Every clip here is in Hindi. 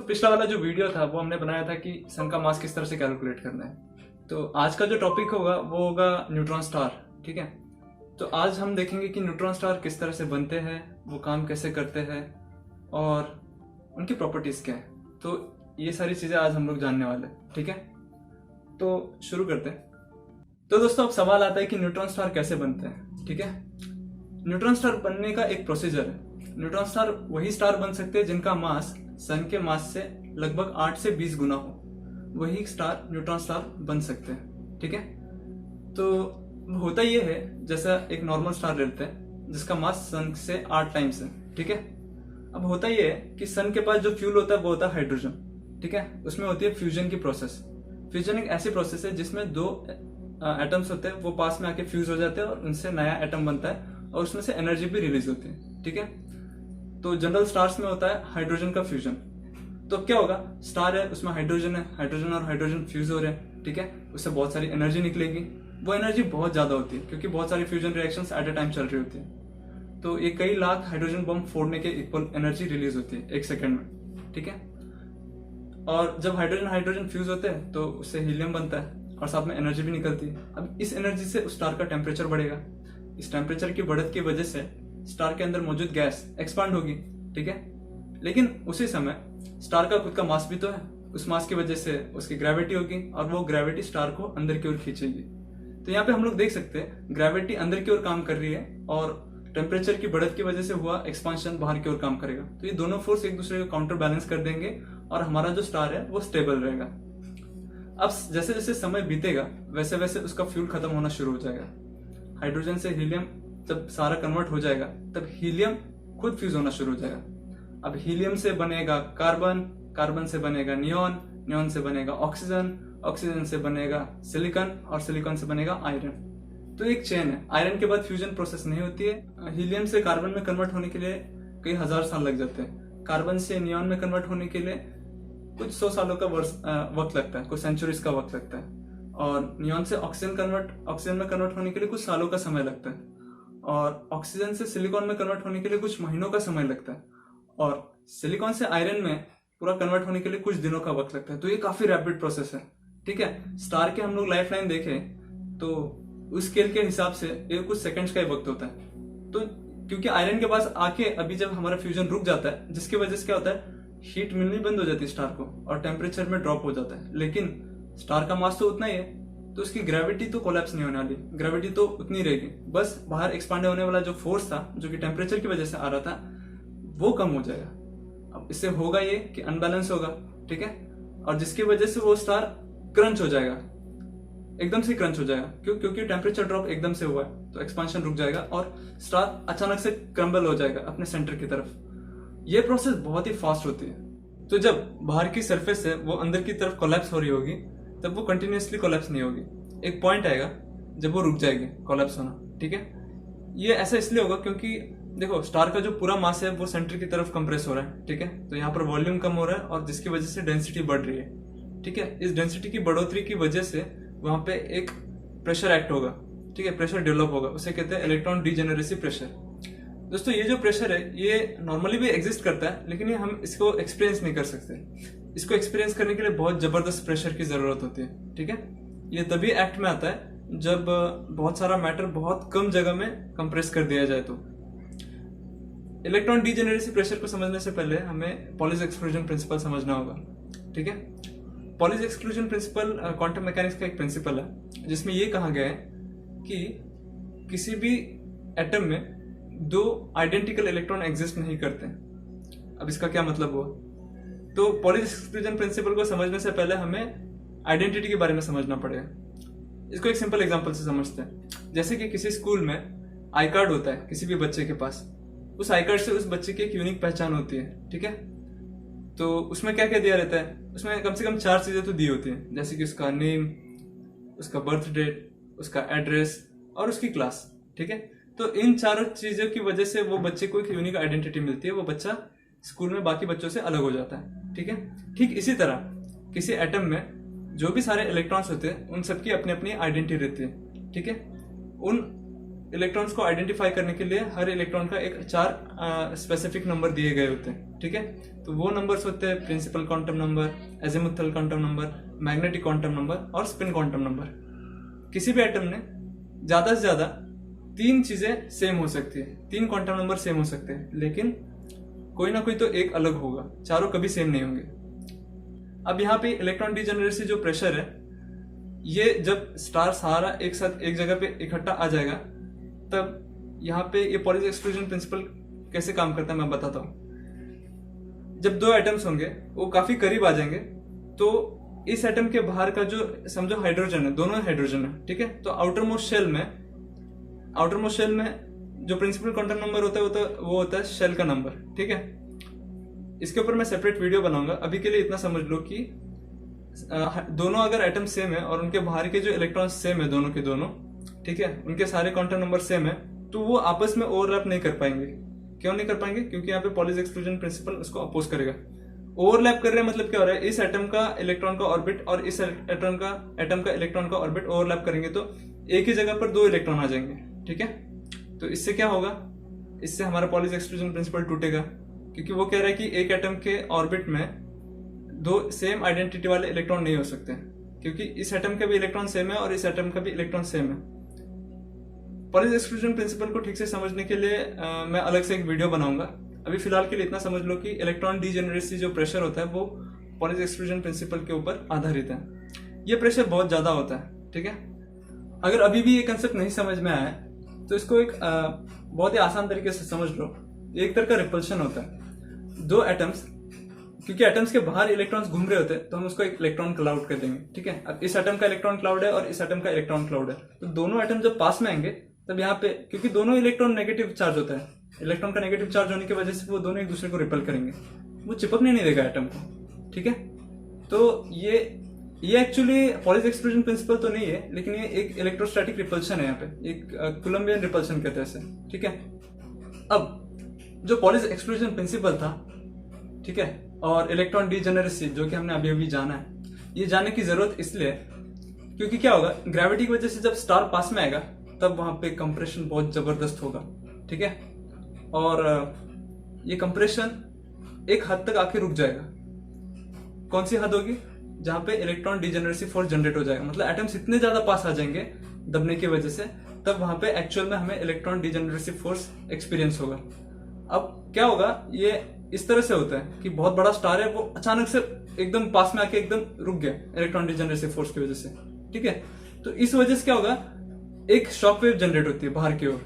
तो पिछला वाला जो वीडियो था वो हमने बनाया था कि सन का मास किस तरह से कैलकुलेट करना है। तो आज का जो टॉपिक होगा वो होगा न्यूट्रॉन स्टार। ठीक है, तो आज हम देखेंगे कि न्यूट्रॉन स्टार किस तरह से बनते हैं, वो काम कैसे करते हैं और उनकी प्रॉपर्टीज क्या है। तो ये सारी चीजें आज हम लोग जानने वाले हैं। ठीक है, तो शुरू करते हैं। तो दोस्तों अब सवाल आता है कि न्यूट्रॉन स्टार कैसे बनते हैं। ठीक है, न्यूट्रॉन स्टार बनने का एक प्रोसीजर है। न्यूट्रॉन स्टार वही स्टार बन सकते हैं जिनका मास सन के मास से लगभग 8 से 20 गुना हो, वही स्टार न्यूट्रॉन स्टार बन सकते हैं। ठीक है, तो होता ये है जैसा एक नॉर्मल स्टार लेते हैं जिसका मास सन से 8 टाइम्स है। ठीक है, अब होता ये है कि सन के पास जो फ्यूल होता है वो होता है हाइड्रोजन। ठीक है, उसमें होती है फ्यूजन की प्रोसेस। फ्यूजन एक ऐसी प्रोसेस है जिसमें दो एटम्स होते हैं, वो पास में आके फ्यूज हो जाते हैं और उनसे नया एटम बनता है और उसमें से एनर्जी भी रिलीज होती है। ठीक है, तो जनरल स्टार्स में होता है हाइड्रोजन का फ्यूजन। तो क्या होगा, स्टार है उसमें हाइड्रोजन है, हाइड्रोजन और हाइड्रोजन फ्यूज हो रहे हैं। ठीक है, उससे बहुत सारी एनर्जी निकलेगी। वो एनर्जी बहुत ज्यादा होती है क्योंकि बहुत सारी fusion reactions at a time चल रही होती है। तो ये कई लाख हाइड्रोजन बम फोड़ने के इक्वल एनर्जी रिलीज होती है 1 सेकेंड में। ठीक है, और जब हाइड्रोजन हाइड्रोजन फ्यूज होते हैं तो उससे हीलियम बनता है और साथ में एनर्जी भी निकलती है। अब इस एनर्जी से उस स्टार का टेम्परेचर बढ़ेगा। इस टेम्परेचर की बढ़त की वजह से स्टार के अंदर मौजूद गैस एक्सपांड होगी। ठीक है, लेकिन उसी समय स्टार का खुद का मास भी तो है। उस मास की वजह से उसकी ग्रेविटी होगी और वो ग्रेविटी स्टार को अंदर की ओर खींचेगी। तो यहाँ पे हम लोग देख सकते हैं ग्रेविटी अंदर की ओर काम कर रही है और टेम्परेचर की बढ़त की वजह से हुआ एक्सपांशन बाहर की ओर काम करेगा। तो ये दोनों फोर्स एक दूसरे को काउंटर बैलेंस कर देंगे और हमारा जो स्टार है वो स्टेबल रहेगा। अब जैसे जैसे समय बीतेगा वैसे वैसे उसका फ्यूल खत्म होना शुरू हो जाएगा। हाइड्रोजन से हीलियम जब सारा कन्वर्ट हो जाएगा तब हीलियम खुद फ्यूज होना शुरू हो जाएगा। अब हीलियम से बनेगा कार्बन, कार्बन से बनेगा नियॉन, नियॉन से बनेगा ऑक्सीजन, ऑक्सीजन से बनेगा सिलिकॉन और सिलिकॉन से बनेगा आयरन। तो एक चेन है। आयरन के बाद फ्यूजन प्रोसेस नहीं होती है। हीलियम से कार्बन में कन्वर्ट होने के लिए कई हजार साल लग जाते हैं। कार्बन से नियॉन में कन्वर्ट होने के लिए कुछ 100 सालों का वक्त लगता है, कुछ सेंचुरीज का वक्त लगता है। और नियॉन से ऑक्सीजन में कन्वर्ट होने के लिए कुछ सालों का समय लगता है। और ऑक्सीजन से सिलिकॉन में कन्वर्ट होने के लिए कुछ महीनों का समय लगता है। और सिलिकॉन से आयरन में पूरा कन्वर्ट होने के लिए कुछ दिनों का वक्त लगता है। तो ये काफी रैपिड प्रोसेस है। ठीक है, स्टार के हम लोग लाइफ लाइन देखें तो उस स्केल के हिसाब से ये कुछ सेकंड्स का ही वक्त होता है। तो क्योंकि आयरन के पास आके अभी जब हमारा फ्यूजन रुक जाता है जिसकी वजह से क्या होता है, हीट मिलनी बंद हो जाती है स्टार को और टेम्परेचर में ड्रॉप हो जाता है। लेकिन स्टार का मास तो उतना ही है तो उसकी ग्रेविटी तो कोलैप्स नहीं होने वाली, ग्रेविटी तो उतनी रहेगी। बस बाहर एक्सपांड होने वाला जो फोर्स था जो कि टेम्परेचर की वजह से आ रहा था वो कम हो जाएगा। अब इससे होगा ये कि अनबैलेंस होगा। ठीक है, और जिसकी वजह से वो स्टार क्रंच हो जाएगा, एकदम से क्रंच हो जाएगा। क्योंकि टेम्परेचर ड्रॉप एकदम से हुआ है तो एक्सपांशन रुक जाएगा और स्टार अचानक से क्रम्बल हो जाएगा अपने सेंटर की तरफ। ये प्रोसेस बहुत ही फास्ट होती है। तो जब बाहर की सरफेस है वो अंदर की तरफ कोलैप्स हो रही होगी तब वो कंटिन्यूअसली कोलैप्स नहीं होगी। एक पॉइंट आएगा जब वो रुक जाएगी कोलैप्स होना। ठीक है, ये ऐसा इसलिए होगा क्योंकि देखो स्टार का जो पूरा मास है वो सेंटर की तरफ कंप्रेस हो रहा है। ठीक है, तो यहाँ पर वॉल्यूम कम हो रहा है और जिसकी वजह से डेंसिटी बढ़ रही है। ठीक है, इस डेंसिटी की बढ़ोतरी की वजह से वहां पे एक प्रेशर एक्ट होगा। ठीक है, प्रेशर डेवलप होगा, उसे कहते हैं इलेक्ट्रॉन डीजेनरेसी प्रेशर। दोस्तों ये जो प्रेशर है ये नॉर्मली भी एग्जिस्ट करता है लेकिन ये हम इसको एक्सपीरियंस नहीं कर सकते। इसको एक्सपीरियंस करने के लिए बहुत जबरदस्त प्रेशर की जरूरत होती है। ठीक है, ये तभी एक्ट में आता है जब बहुत सारा मैटर बहुत कम जगह में कंप्रेस कर दिया जाए। तो इलेक्ट्रॉन डीजेनरेसी प्रेशर को समझने से पहले हमें पॉलीज एक्सक्लूजन प्रिंसिपल समझना होगा। ठीक है, Pauli's exclusion principle quantum mechanics का एक प्रिंसिपल है जिसमें यह कहा गया है कि किसी भी एटम में 2 आइडेंटिकल इलेक्ट्रॉन एग्जिस्ट नहीं करते। अब इसका क्या मतलब हुआ, तो पॉलीज एक्सक्लूजन प्रिंसिपल को समझने से पहले हमें आइडेंटिटी के बारे में समझना पड़ेगा। इसको एक सिंपल एग्जांपल से समझते हैं। जैसे कि किसी स्कूल में आई कार्ड होता है किसी भी बच्चे के पास, उस आई कार्ड से उस बच्चे की एक यूनिक पहचान होती है। ठीक है, तो उसमें क्या क्या दिया रहता है, उसमें कम से कम 4 चीजें तो दी होती हैं, जैसे कि उसका नेम, उसका बर्थ डेट, उसका एड्रेस और उसकी क्लास। ठीक है, तो इन चारों चीजों की वजह से वो बच्चे को एक यूनिक आइडेंटिटी मिलती है, वो बच्चा स्कूल में बाकी बच्चों से अलग हो जाता है। ठीक है, ठीक इसी तरह किसी एटम में जो भी सारे इलेक्ट्रॉन्स होते हैं उन सबकी अपनी अपनी आइडेंटिटी रहती है। ठीक है, उन इलेक्ट्रॉन्स को आइडेंटिफाई करने के लिए हर इलेक्ट्रॉन का एक 4 स्पेसिफिक नंबर दिए गए होते हैं। ठीक है। तो वो नंबर्स होते हैं principal quantum number, azimuthal quantum number, magnetic quantum number और स्पिन क्वांटम नंबर। किसी भी एटम ने ज्यादा से ज्यादा 3 चीजें सेम हो सकती है, 3 क्वांटम नंबर सेम हो सकते हैं, लेकिन कोई ना कोई तो एक अलग होगा, चारों कभी सेम नहीं होंगे। अब यहाँ पे इलेक्ट्रॉन डिजेनरेसी जो प्रेशर है, ये जब स्टार सारा एक साथ एक जगह पे इकट्ठा आ जाएगा, तब यहाँ पे ये पॉलीज एक्सक्लूजन प्रिंसिपल कैसे काम करता है मैं बताता हूँ। जब 2 एटम्स होंगे वो काफी करीब आ जाएंगे, तो इस एटम के बाहर का जो समझो हाइड्रोजन है, दोनों हाइड्रोजन है, ठीक है। तो आउटर मोस्ट शेल में जो प्रिंसिपल क्वांटम नंबर होता है वो होता है शेल का नंबर, ठीक है। इसके ऊपर मैं सेपरेट वीडियो बनाऊंगा। अभी के लिए इतना समझ लो कि दोनों अगर एटम सेम है और उनके बाहर के जो इलेक्ट्रॉन सेम है दोनों के दोनों, ठीक है, उनके सारे क्वांटम नंबर सेम है, तो वो आपस में ओवरलैप नहीं कर पाएंगे। क्यों नहीं कर पाएंगे? क्योंकि यहाँ पे पॉलीज एक्सक्लूजन प्रिंसिपल उसको अपोज करेगा। ओवरलैप कर रहे हैं मतलब क्या हो रहा है, इस एटम का इलेक्ट्रॉन का ऑर्बिट और इस एटम का इलेक्ट्रॉन का ऑर्बिट ओवरलैप करेंगे, तो एक ही जगह पर 2 इलेक्ट्रॉन आ जाएंगे, ठीक है। तो इससे क्या होगा, इससे हमारा पॉलीज एक्सक्लूजन प्रिंसिपल टूटेगा, क्योंकि वो कह रहा है कि एक एटम के ऑर्बिट में 2 सेम आइडेंटिटी वाले इलेक्ट्रॉन नहीं हो सकते, क्योंकि इस एटम का भी इलेक्ट्रॉन सेम है और इस एटम का भी इलेक्ट्रॉन सेम है। पॉलीज एक्सक्लूजन प्रिंसिपल को ठीक से समझने के लिए मैं अलग से एक वीडियो बनाऊंगा। अभी फिलहाल के लिए इतना समझ लो कि इलेक्ट्रॉन डीजेनरेसी जो प्रेशर होता है वो पॉलीज एक्सक्लूजन प्रिंसिपल के ऊपर आधारित है। ये प्रेशर बहुत ज्यादा होता है, ठीक है। अगर अभी भी ये कंसेप्ट नहीं समझ में आया तो इसको एक बहुत ही आसान तरीके से समझ लो। एक तरह का रिपल्शन होता है, 2 एटम्स, क्योंकि एटम्स के बाहर इलेक्ट्रॉन्स घूम रहे होते हैं तो हम उसको एक इलेक्ट्रॉन क्लाउड कर देंगे, ठीक है। अब इस एटम का इलेक्ट्रॉन क्लाउड है और इस एटम का इलेक्ट्रॉन क्लाउड है, तो दोनों एटम जब पास में आएंगे तब यहाँ पे, क्योंकि दोनों इलेक्ट्रॉन नेगेटिव चार्ज होता है, इलेक्ट्रॉन का नेगेटिव चार्ज होने की वजह से वो दोनों एक दूसरे को रिपल करेंगे, वो चिपकने नहीं देगा एटम को, ठीक है। तो ये एक्चुअली पॉलीज एक्सक्लूजन प्रिंसिपल तो नहीं है, लेकिन ये एक इलेक्ट्रोस्टैटिक रिपल्शन है, यहाँ पे एक कूलम्बियन रिपल्शन कहते हैं इसे, ठीक है। अब जो पॉलीज एक्सक्लूजन प्रिंसिपल था, ठीक है, और इलेक्ट्रॉन डीजेनरेसी जो कि हमने अभी अभी जाना है, ये जानने की जरूरत इसलिए क्योंकि क्या होगा, ग्रेविटी की वजह से जब स्टार पास में आएगा तब वहां पे कंप्रेशन बहुत जबरदस्त होगा, ठीक है। और ये कंप्रेशन एक हद तक आके रुक जाएगा। कौन सी हद होगी? जहां पे इलेक्ट्रॉन डीजेनरेसी फोर्स जनरेट हो जाएगा, मतलब एटम्स इतने ज्यादा पास आ जाएंगे दबने की वजह से, तब वहां पे एक्चुअल में हमें इलेक्ट्रॉन डीजेनरेसी फोर्स एक्सपीरियंस होगा। अब क्या होगा, ये इस तरह से होता है कि बहुत बड़ा स्टार है, वो अचानक से एकदम पास में आके एकदम रुक गया इलेक्ट्रॉन डीजेनरेसी फोर्स की वजह से, ठीक है। तो इस वजह से क्या होगा, एक शॉक वेव जनरेट होती है बाहर की ओर।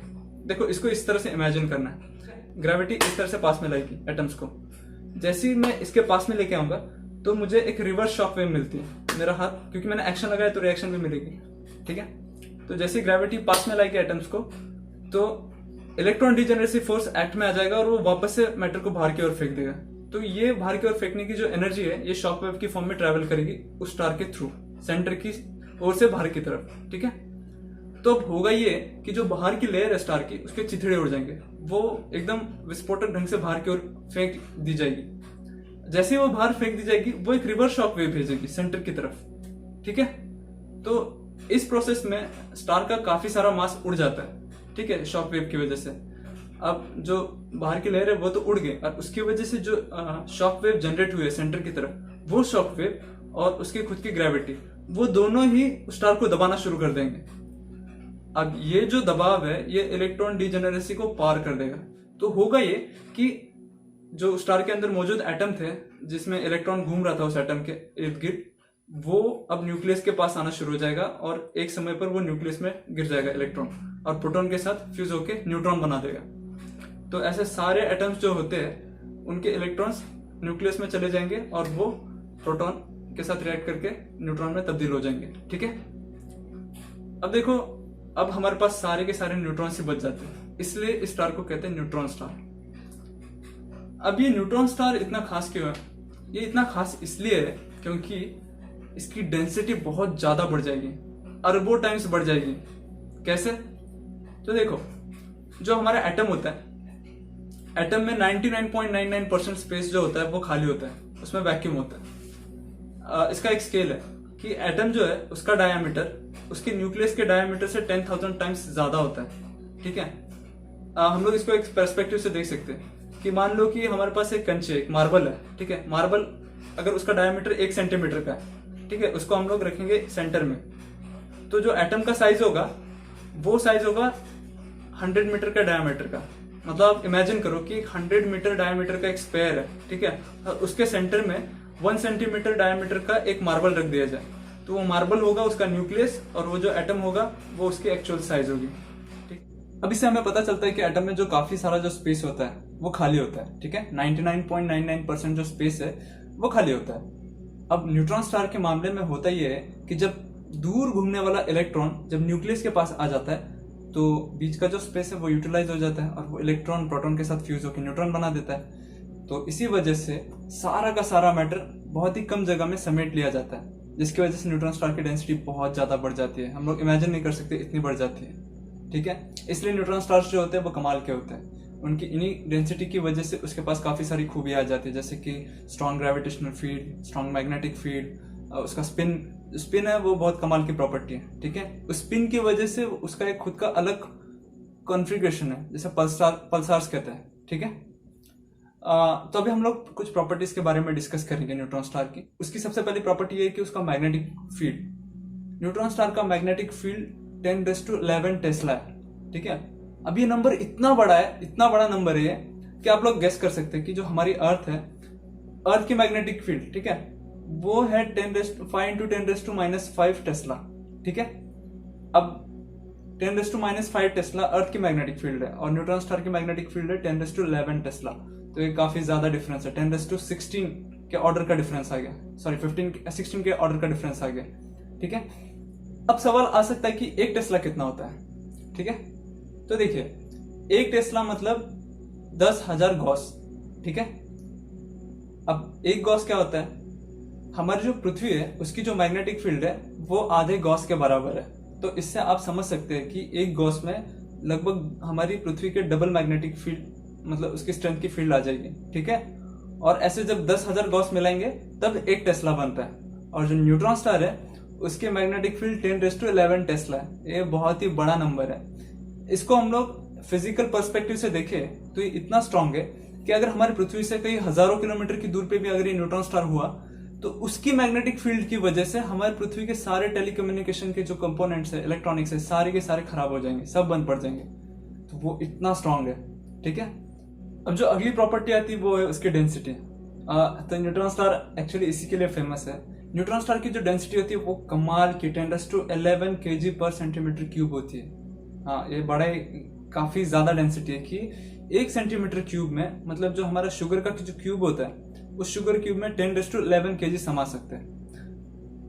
देखो, इसको इस तरह से इमेजिन करना है, ग्रेविटी इस तरह से पास में लाएगी एटम्स को, जैसे ही मैं इसके पास में लेके आऊंगा तो मुझे एक रिवर्स शॉक वेव मिलती है। मेरा हाथ, क्योंकि मैंने एक्शन लगाया तो रिएक्शन भी मिलेगी, ठीक है। तो जैसे ग्रेविटी पास में लाएगी एटम्स को, तो इलेक्ट्रॉन डीजेनरेसी फोर्स एक्ट में आ जाएगा और वो वापस से मैटर को बाहर की ओर फेंक देगा। तो ये बाहर की ओर फेंकने की जो एनर्जी है, ये शॉक वेव की फॉर्म में ट्रेवल करेगी उस स्टार के थ्रू, सेंटर की ओर से बाहर की तरफ, ठीक है। तो अब होगा ये कि जो बाहर की लेयर है स्टार की, उसके चिथड़े उड़ जाएंगे, वो एकदम विस्फोटक ढंग से बाहर की ओर फेंक दी जाएगी। जैसे ही वो बाहर फेंक दी जाएगी, वो एक रिवर्स शॉक वेव भेजेगी सेंटर की तरफ, ठीक है। तो इस प्रोसेस में स्टार का काफी सारा मास उड़ जाता है, ठीक है, शॉक वेव की वजह से। अब जो बाहर की लेयर है वो तो उड़ गई, और उसकी वजह से जो शॉक वेव जनरेट हुई है सेंटर की तरफ, वो शॉक वेव और उसकी खुद की ग्रेविटी, वो दोनों ही स्टार को दबाना शुरू कर देंगे। अब ये जो दबाव है, ये इलेक्ट्रॉन डीजेनरेसी को पार कर देगा। तो होगा ये कि जो स्टार के अंदर मौजूद एटम थे, जिसमें इलेक्ट्रॉन घूम रहा था उस एटम के इर्द गिर्द, वो अब न्यूक्लियस के पास आना शुरू हो जाएगा, और एक समय पर वो न्यूक्लियस में गिर जाएगा इलेक्ट्रॉन, और प्रोटॉन के साथ फ्यूज होकर न्यूट्रॉन बना देगा। तो ऐसे सारे एटम्स जो होते हैं, उनके इलेक्ट्रॉन्स न्यूक्लियस में चले जाएंगे और वो प्रोटॉन के साथ रिएक्ट करके न्यूट्रॉन में तब्दील हो जाएंगे, ठीक है। अब देखो, अब हमारे पास सारे के सारे न्यूट्रॉन से बच जाते हैं, इसलिए इस स्टार को कहते हैं न्यूट्रॉन स्टार। अब ये न्यूट्रॉन स्टार इतना खास क्यों है? ये इतना खास इसलिए है क्योंकि इसकी डेंसिटी बहुत ज्यादा बढ़ जाएगी, अरबों टाइम्स बढ़ जाएगी। कैसे? तो देखो, जो हमारा एटम होता है, एटम में 99.99% स्पेस जो होता है वो खाली होता है, उसमें वैक्यूम होता है। इसका एक स्केल है कि एटम जो है उसका डायमीटर उसके न्यूक्लियस के डायमीटर से 10,000 टाइम्स ज्यादा होता है, ठीक है। हम लोग इसको एक पर्सपेक्टिव से देख सकते हैं कि मान लो कि हमारे पास एक कंचे, एक मार्बल है, ठीक है। मार्बल अगर उसका डायमीटर 1 सेंटीमीटर का है, ठीक है, उसको हम लोग रखेंगे सेंटर में, तो जो एटम का साइज होगा वो साइज होगा 100 मीटर का डायमीटर का। मतलब आप इमेजिन करो कि 100 मीटर डायमीटर का एक स्फीयर है, ठीक है, और उसके सेंटर में 1 सेंटीमीटर डायमीटर का एक मार्बल रख दिया जाए, तो वो मार्बल होगा उसका न्यूक्लियस, और वो जो एटम होगा वो उसकी एक्चुअल साइज होगी, ठीक। अब इससे हमें पता चलता है कि एटम में जो काफी सारा जो स्पेस होता है वो खाली होता है, ठीक है। 99.99% जो स्पेस है वो खाली होता है। अब न्यूट्रॉन स्टार के मामले में होता ये है कि जब दूर घूमने वाला इलेक्ट्रॉन जब न्यूक्लियस के पास आ जाता है तो बीच का जो स्पेस है वो यूटिलाइज हो जाता है, और वो इलेक्ट्रॉन प्रोटॉन के साथ फ्यूज होकर न्यूट्रॉन बना देता है। तो इसी वजह से सारा का सारा मैटर बहुत ही कम जगह में समेट लिया जाता है, जिसकी वजह से न्यूट्रॉन स्टार की डेंसिटी बहुत ज्यादा बढ़ जाती है। हम लोग इमेजिन नहीं कर सकते इतनी बढ़ जाती है, ठीक है। इसलिए न्यूट्रॉन स्टार्स जो होते हैं वो कमाल के होते हैं। उनकी इन्हीं डेंसिटी की वजह से उसके पास काफी सारी खूबियां आ जाती है, जैसे कि strong gravitational field, strong magnetic field, उसका स्पिन है वो बहुत कमाल की प्रॉपर्टी है, ठीक है। उस स्पिन की वजह से उसका एक खुद का अलग कॉन्फ़िगरेशन है, जैसे पल्सार्स कहते हैं, ठीक है। तो अभी हम लोग कुछ प्रॉपर्टीज के बारे में डिस्कस करेंगे न्यूट्रॉन स्टार की। उसकी सबसे पहली प्रॉपर्टी ये है कि उसका मैग्नेटिक फील्ड। न्यूट्रॉन स्टार का मैग्नेटिक फील्ड 10⁻11 टेस्ला है, ठीक है। अब ये नंबर इतना बड़ा है, इतना बड़ा नंबर है कि आप लोग गेस कर सकते हैं कि जो हमारी अर्थ है, अर्थ की मैग्नेटिक फील्ड, ठीक है, वो है 5 × 10⁻⁵ टेस्ला, ठीक है। अब 10⁻⁵ टेस्ला अर्थ की मैग्नेटिक फील्ड है और न्यूट्रॉन स्टार की मैग्नेटिक फील्ड है 10⁻11 टेस्ला। तो ये काफी ज्यादा डिफरेंस है, 10⁻16 के ऑर्डर का डिफरेंस आ गया, सॉरी 16 के ऑर्डर का डिफरेंस आ गया, ठीक है। अब सवाल आ सकता है कि 1 टेस्ला कितना होता है, ठीक है। तो देखिए 1 टेस्ला मतलब 10,000 गॉस, ठीक है। अब 1 गॉस क्या होता है, हमारी जो पृथ्वी है उसकी जो मैग्नेटिक फील्ड है वो आधे गॉस के बराबर है। तो इससे आप समझ सकते हैं कि 1 गॉस में लगभग हमारी पृथ्वी के डबल मैग्नेटिक फील्ड, मतलब उसकी स्ट्रेंथ की फील्ड आ जाएगी, ठीक है। और ऐसे जब 10,000 गॉस मिलाएंगे तब 1 टेस्ला बनता है। और जो न्यूट्रॉन स्टार है उसके मैग्नेटिक फील्ड 10⁻11 टेस्ला है। ये बहुत ही बड़ा नंबर है। इसको हम लोग फिजिकल पर्सपेक्टिव से देखें तो ये इतना स्ट्रांग है कि अगर हमारी पृथ्वी से कई हजारों किलोमीटर की दूर पे भी अगर ये न्यूट्रॉन स्टार हुआ तो उसकी मैग्नेटिक फील्ड की वजह से हमारी पृथ्वी के सारे टेलीकम्युनिकेशन के जो कंपोनेंट्स है, इलेक्ट्रॉनिक्स है, सारे के सारे खराब हो जाएंगे, सब बंद पड़ जाएंगे। तो वो इतना स्ट्रांग है, ठीक है। अब जो अगली प्रॉपर्टी आती है वो है उसकी डेंसिटी। तो न्यूट्रॉन स्टार एक्चुअली इसी के लिए फेमस है। न्यूट्रॉन स्टार की जो डेंसिटी होती है वो कमाल की 10⁻11 kg/cm³ होती है। हाँ, ये बड़ा काफी ज्यादा डेंसिटी है कि 1 cm³ में, मतलब जो हमारा शुगर का जो क्यूब होता है उस शुगर क्यूब में 10⁻11 kg समा सकते हैं।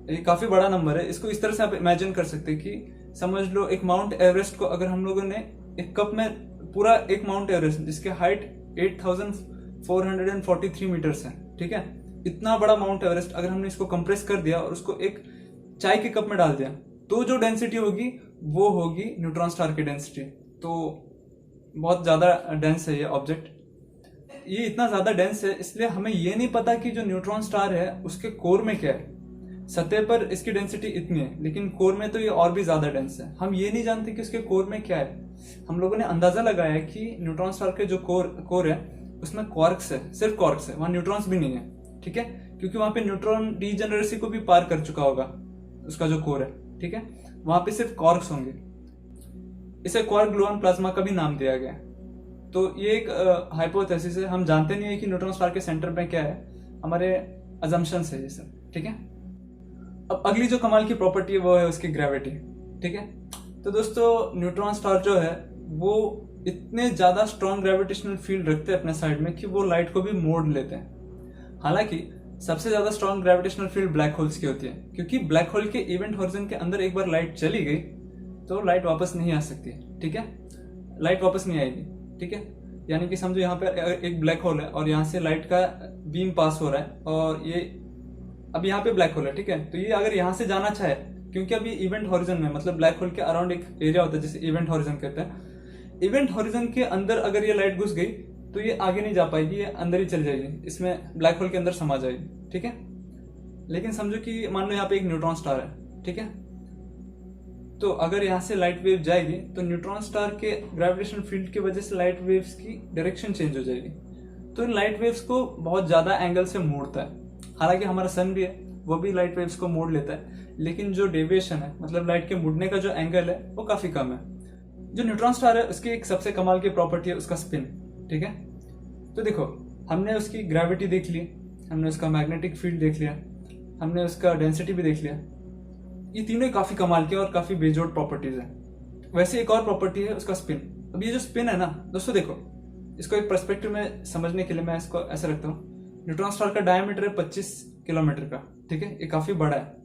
ये काफी बड़ा नंबर है। इसको इस तरह से आप इमेजिन कर सकते हैं कि समझ लो एक माउंट एवरेस्ट को अगर हम लोगों ने एक कप में, पूरा एक माउंट एवरेस्ट जिसके हाइट 8,443 मीटर्स है, ठीक है, इतना बड़ा माउंट एवरेस्ट अगर हमने इसको कंप्रेस कर दिया और उसको एक चाय के कप में डाल दिया तो जो डेंसिटी होगी वो होगी न्यूट्रॉन स्टार की डेंसिटी। तो बहुत ज्यादा डेंस है ये ऑब्जेक्ट। ये इतना ज्यादा डेंस है इसलिए हमें ये नहीं पता कि जो न्यूट्रॉन स्टार है उसके कोर में क्या है। सतह पर इसकी डेंसिटी इतनी है लेकिन कोर में तो ये और भी ज्यादा डेंस है। हम ये नहीं जानते कि उसके कोर में क्या है। हम लोगों ने अंदाजा लगाया है कि न्यूट्रॉन स्टार के जो कोर है उसमें क्वार्क्स है, सिर्फ क्वार्क्स है, वहां न्यूट्रॉन्स भी नहीं है, ठीक है, क्योंकि वहां पे न्यूट्रॉन डीजेनरेसी को भी पार कर चुका होगा उसका जो कोर है, ठीक है। वहां पे सिर्फ क्वार्क्स होंगे। इसे क्वार्क ग्लूऑन प्लाज्मा का भी नाम दिया गया है। तो ये एक हाइपोथेसिस है। हम जानते नहीं है कि न्यूट्रॉन स्टार के सेंटर में क्या है, हमारे अजम्पशंस है ये सब, ठीक है। अब अगली जो कमाल की प्रॉपर्टी है वो है उसकी ग्रेविटी, ठीक है। तो दोस्तों न्यूट्रॉन स्टार जो है वो इतने ज्यादा स्ट्रॉन्ग ग्रेविटेशनल फील्ड रखते हैं अपने साइड में कि वो लाइट को भी मोड़ लेते हैं। हालांकि सबसे ज्यादा strong gravitational field black holes की होती है, क्योंकि ब्लैक होल के इवेंट हॉरिजन के अंदर एक बार लाइट चली गई तो लाइट वापस नहीं आ सकती, ठीक है। लाइट वापस नहीं आएगी, ठीक है। यानी कि समझो यहाँ पे एक ब्लैक होल है और यहाँ से लाइट का बीम पास हो रहा है और ये अब यहाँ पे ब्लैक होल है, ठीक है। तो ये अगर यहाँ से जाना चाहे, क्योंकि अभी इवेंट हॉरिजन में, मतलब ब्लैक होल के अराउंड एक एरिया होता है जिसे इवेंट हॉरिजन कहते हैं। इवेंट हॉरिजन के अंदर अगर ये लाइट घुस गई तो ये आगे नहीं जा पाएगी, ये अंदर ही चल जाएगी, इसमें ब्लैक होल के अंदर समा जाएगी, ठीक है। लेकिन समझो कि मान लो यहाँ पे एक न्यूट्रॉन स्टार है, ठीक है। तो अगर यहाँ से लाइट वेव जाएगी तो न्यूट्रॉन स्टार के ग्रेविटेशनल फील्ड की वजह से लाइट वेव्स की डायरेक्शन चेंज हो जाएगी। तो इन लाइट वेव्स को बहुत ज़्यादा एंगल से मोड़ता है। हालांकि हमारा सन भी है, वो भी लाइट वेव्स को मोड़ लेता है, लेकिन जो डेविएशन है, मतलब लाइट के मुड़ने का जो एंगल है, वो काफ़ी कम है। जो न्यूट्रॉन स्टार है उसकी एक सबसे कमाल की प्रॉपर्टी है उसका स्पिन। ठीक है, तो देखो, हमने उसकी ग्रेविटी देख ली, हमने उसका मैग्नेटिक फील्ड देख लिया, हमने उसका डेंसिटी भी देख लिया। ये तीनों काफ़ी कमाल के और काफ़ी बेजोड़ प्रॉपर्टीज है। वैसे एक और प्रॉपर्टी है उसका स्पिन। अब ये जो स्पिन है ना दोस्तों, देखो इसको एक पर्सपेक्टिव में समझने के लिए मैं इसको ऐसे रखता हूँ। न्यूट्रॉन स्टार का डायमीटर है 25 किलोमीटर का। ठीक है, ये काफ़ी बड़ा है।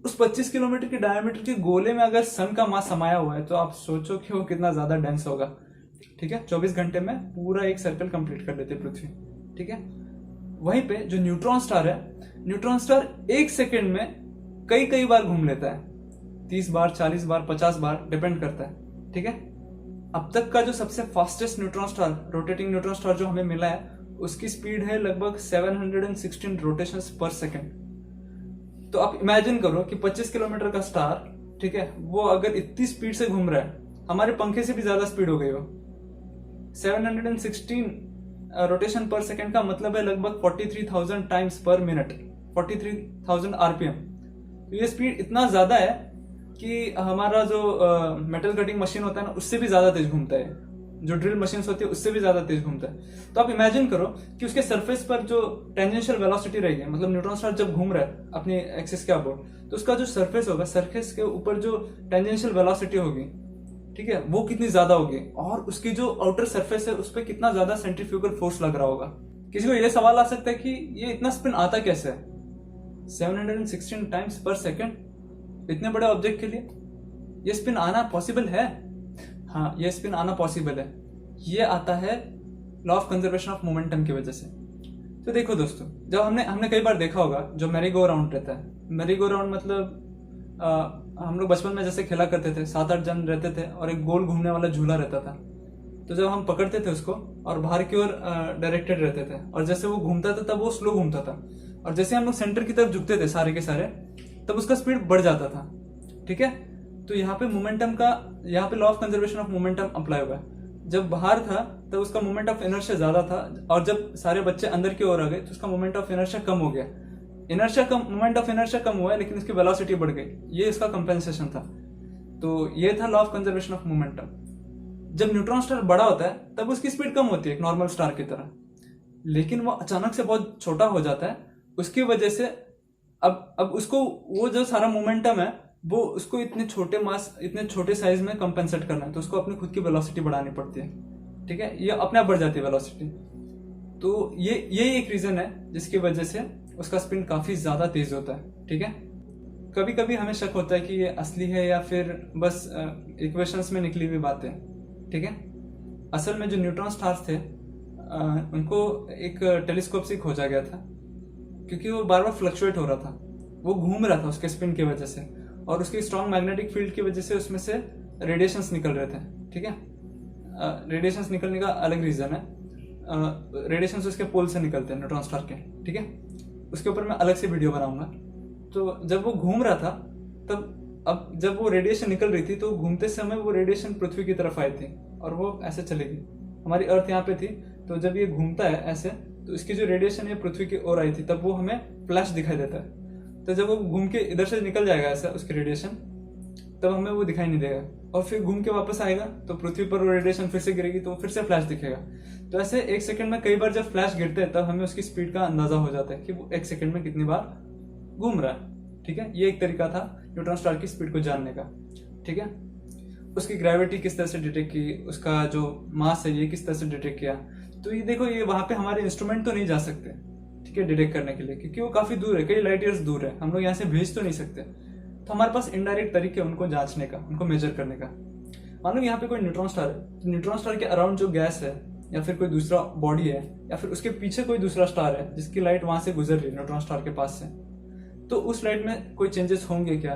उस 25 किलोमीटर के डायमीटर के गोले में अगर सन का मास समाया हुआ है तो आप सोचो कि वो कितना ज़्यादा डेंस होगा। ठीक है, 24 घंटे में पूरा एक सर्कल कंप्लीट कर लेते पृथ्वी। ठीक है, वहीं पे जो न्यूट्रॉन स्टार है, न्यूट्रॉन स्टार एक सेकेंड में कई बार घूम लेता है, 30 बार, 40 बार, 50 बार, डिपेंड करता है। ठीक है, अब तक का जो सबसे fastest neutron star, rotating neutron star जो हमें मिला है, उसकी स्पीड है लगभग 716 रोटेशंस पर सेकेंड। तो आप इमेजिन करो कि 25 किलोमीटर का स्टार, ठीक है, वो अगर इतनी स्पीड से घूम रहा है, हमारे पंखे से भी ज्यादा स्पीड हो गई हो। 716 रोटेशन पर सेकेंड का मतलब है लगभग 43,000 टाइम्स पर मिनट, 43,000 आरपीएम। तो ये स्पीड इतना ज्यादा है कि हमारा जो मेटल कटिंग मशीन होता है ना, उससे भी ज्यादा तेज घूमता है। जो ड्रिल मशीन होती है उससे भी ज्यादा तेज घूमता है। तो आप इमेजिन करो कि उसके सरफेस पर जो टेंजेंशियल वेलोसिटी रहेगी, मतलब न्यूट्रॉन स्टार जब घूम रहा है अपनी एक्सिस के अबाउट, तो उसका जो सरफेस होगा, सरफेस के ऊपर जो टेंजेंशियल वेलोसिटी होगी, ठीक है, वो कितनी ज्यादा होगी, और उसकी जो आउटर सरफेस है उस पर कितना ज्यादा सेंट्रीफ्यूगल फोर्स लग रहा होगा। किसी को ये सवाल आ सकता है कि ये इतना स्पिन आता कैसे है 716 टाइम्स पर सेकेंड इतने बड़े ऑब्जेक्ट के लिए? ये स्पिन आना पॉसिबल है। हाँ, ये स्पिन आना पॉसिबल है। ये आता है law of conservation of momentum की वजह से। तो देखो दोस्तों, जब हमने कई बार देखा होगा जो मैरी गो राउंड रहता है, मैरी गो राउंड मतलब हम लोग बचपन में जैसे खेला करते थे, 7-8 जन रहते थे और एक गोल घूमने वाला झूला रहता था। तो जब हम पकड़ते थे उसको और बाहर की ओर डायरेक्टेड रहते थे, और जैसे वो घूमता था तब वो स्लो घूमता था, और जैसे हम लोग सेंटर की तरफ झुकते थे सारे के सारे, तब उसका स्पीड बढ़ जाता था। ठीक है, तो यहाँ पे मोमेंटम का, यहाँ पे law of conservation of momentum apply हुआ है। जब बाहर था तब उसका मोमेंट ऑफ इनर्शिया ज्यादा था, और जब सारे बच्चे अंदर की ओर आ गए तो उसका मोमेंट ऑफ इनर्शिया कम हो गया। मोमेंट ऑफ इनर्शिया कम हुआ है, लेकिन उसकी वेलोसिटी बढ़ गई। ये इसका कंपेंसेशन था। तो ये था law of conservation of momentum. जब न्यूट्रॉन स्टार बड़ा होता है तब उसकी स्पीड कम होती है एक नॉर्मल स्टार की तरह, लेकिन वो अचानक से बहुत छोटा हो जाता है। उसकी वजह से अब उसको वो जो सारा मोमेंटम है वो उसको इतने छोटे साइज में कंपेंसेट करना है, तो उसको अपनी खुद की वेलोसिटी बढ़ानी पड़ती है। ठीक है, ये अपने आप बढ़ जाती है वेलोसिटी। तो ये एक रीजन है जिसकी वजह से उसका स्पिन काफी ज्यादा तेज होता है। ठीक है, कभी कभी हमें शक होता है कि ये असली है या फिर बस इक्वेशंस में निकली हुई बातें। ठीक है, असल में जो न्यूट्रॉन स्टार्स थे उनको एक टेलीस्कोप से खोजा गया था, क्योंकि वो बार बार फ्लक्चुएट हो रहा था, वो घूम रहा था उसके स्पिन की वजह से, और उसकी स्ट्रॉन्ग मैग्नेटिक फील्ड की वजह से उसमें से रेडिएशंस निकल रहे थे। ठीक है, रेडिएशंस निकलने का अलग रीजन है। रेडिएशंस उसके पोल से निकलते हैं न्यूट्रॉन स्टार के। ठीक है, उसके ऊपर मैं अलग से वीडियो बनाऊंगा। तो जब वो घूम रहा था तब, अब जब वो रेडिएशन निकल रही थी तो घूमते समय वो रेडिएशन पृथ्वी की तरफ आई थी और वो ऐसे चलेगी। हमारी अर्थ यहाँ पे थी, तो जब ये घूमता है ऐसे, तो इसकी जो रेडिएशन है पृथ्वी की ओर आई थी, तब वो हमें फ्लैश दिखाई देता है। तो जब वो घूम के इधर से निकल जाएगा ऐसा उसकी रेडिएशन, तब हमें वो दिखाई नहीं देगा, और फिर घूम के वापस आएगा तो पृथ्वी पर वो रेडिएशन फिर से गिरेगी तो फिर से फ्लैश दिखेगा। तो ऐसे एक सेकंड में कई बार जब फ्लैश गिरते हैं तब हमें उसकी स्पीड का अंदाजा हो जाता है कि वो एक सेकंड में कितनी बार घूम रहा है। ठीक है, ये एक तरीका था न्यूट्रॉन स्टार की स्पीड को जानने का। ठीक है, उसकी ग्रेविटी किस तरह से डिटेक्ट की, उसका जो मास है ये किस तरह से डिटेक्ट किया। तो ये देखो, ये वहां पे हमारे इंस्ट्रूमेंट तो नहीं जा सकते, ठीक है, डिटेक्ट करने के लिए, क्योंकि वो काफी दूर है, कई लाइट ईयर्स दूर है, हम लोग यहाँ से भेज तो नहीं सकते। तो हमारे पास इनडायरेक्ट तरीके उनको जांचने का, उनको मेजर करने का। मान लो यहाँ पे कोई न्यूट्रॉन स्टार है, तो न्यूट्रॉन स्टार के अराउंड जो गैस है या फिर कोई दूसरा बॉडी है या फिर उसके पीछे कोई दूसरा स्टार है जिसकी लाइट वहां से गुजर रही है न्यूट्रॉन स्टार के पास से, तो उस लाइट में कोई चेंजेस होंगे क्या,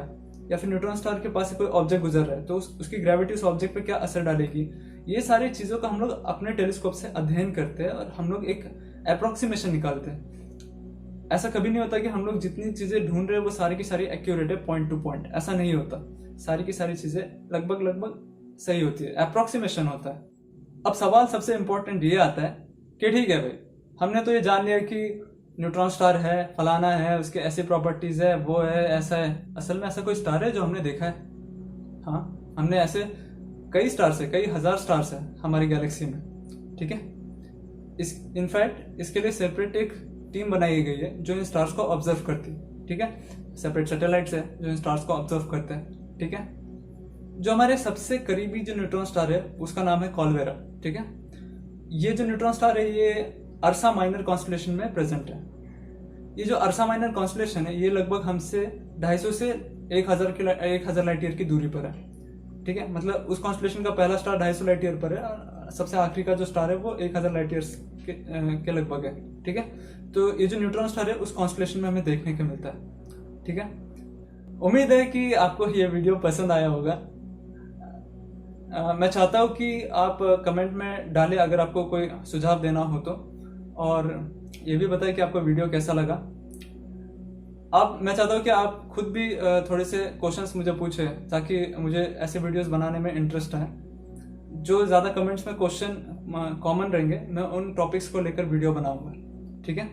या फिर न्यूट्रॉन स्टार के पास से कोई ऑब्जेक्ट गुजर रहा है तो उसकी ग्रेविटी उस ऑब्जेक्ट पे क्या असर डालेगी। ये सारी चीजों का हम लोग अपने टेलीस्कोप से अध्ययन करते हैं और हम लोग एक अप्रोक्सीमेशन निकालते हैं। ऐसा कभी नहीं होता कि हम लोग जितनी चीजें ढूंढ रहे हैं वो सारी की सारी एक्यूरेट है पॉइंट टू पॉइंट, ऐसा नहीं होता। सारी की सारी चीजें लगभग सही होती है, अप्रोक्सीमेशन होता है। अब सवाल सबसे इंपॉर्टेंट ये आता है कि ठीक है भाई, हमने तो ये जान लिया कि न्यूट्रॉन स्टार है, फलाना है, उसके ऐसी प्रॉपर्टीज है, वो है, ऐसा है। असल में ऐसा कोई स्टार है जो हमने देखा है? हाँ, हमने ऐसे कई स्टार्स है, कई हजार स्टार्स है हमारी गैलेक्सी में, ठीक है। इनफैक्ट इसके लिए सेपरेट एक टीम बनाई गई है जो इन स्टार्स को ऑब्जर्व करती है, ठीक है। सेपरेट सैटेलाइट्स है जो इन स्टार्स को ऑब्जर्व करते हैं, ठीक है। जो हमारे सबसे करीबी जो न्यूट्रॉन स्टार है उसका नाम है कॉलवेरा, ठीक है। ये जो न्यूट्रॉन स्टार है ये अर्सा माइनर कॉन्स्टलेशन में प्रेजेंट है। ये जो अर्सा माइनर कॉन्स्टलेशन है ये लगभग हमसे 250 से 1000 लाइट ईयर की दूरी पर है, ठीक है। मतलब उस कॉन्स्टलेशन का पहला स्टार 250 लाइट ईयर पर है और सबसे आखिरी का जो स्टार है वो 1000 लाइट ईयर्स के लगभग है, ठीक है। तो ये जो न्यूट्रॉन स्टार है उस कॉन्स्टलेशन में हमें देखने को मिलता है, ठीक है। उम्मीद है कि आपको ये वीडियो पसंद आया होगा। मैं चाहता हूँ कि आप कमेंट में डालें अगर आपको कोई सुझाव देना हो तो, और ये भी बताएं कि आपको वीडियो कैसा लगा। मैं चाहता हूँ कि आप खुद भी थोड़े से क्वेश्चंस मुझे पूछें ताकि मुझे ऐसे वीडियोस बनाने में इंटरेस्ट है। जो ज़्यादा कमेंट्स में क्वेश्चन कॉमन रहेंगे मैं उन टॉपिक्स को लेकर वीडियो बनाऊंगा, ठीक है।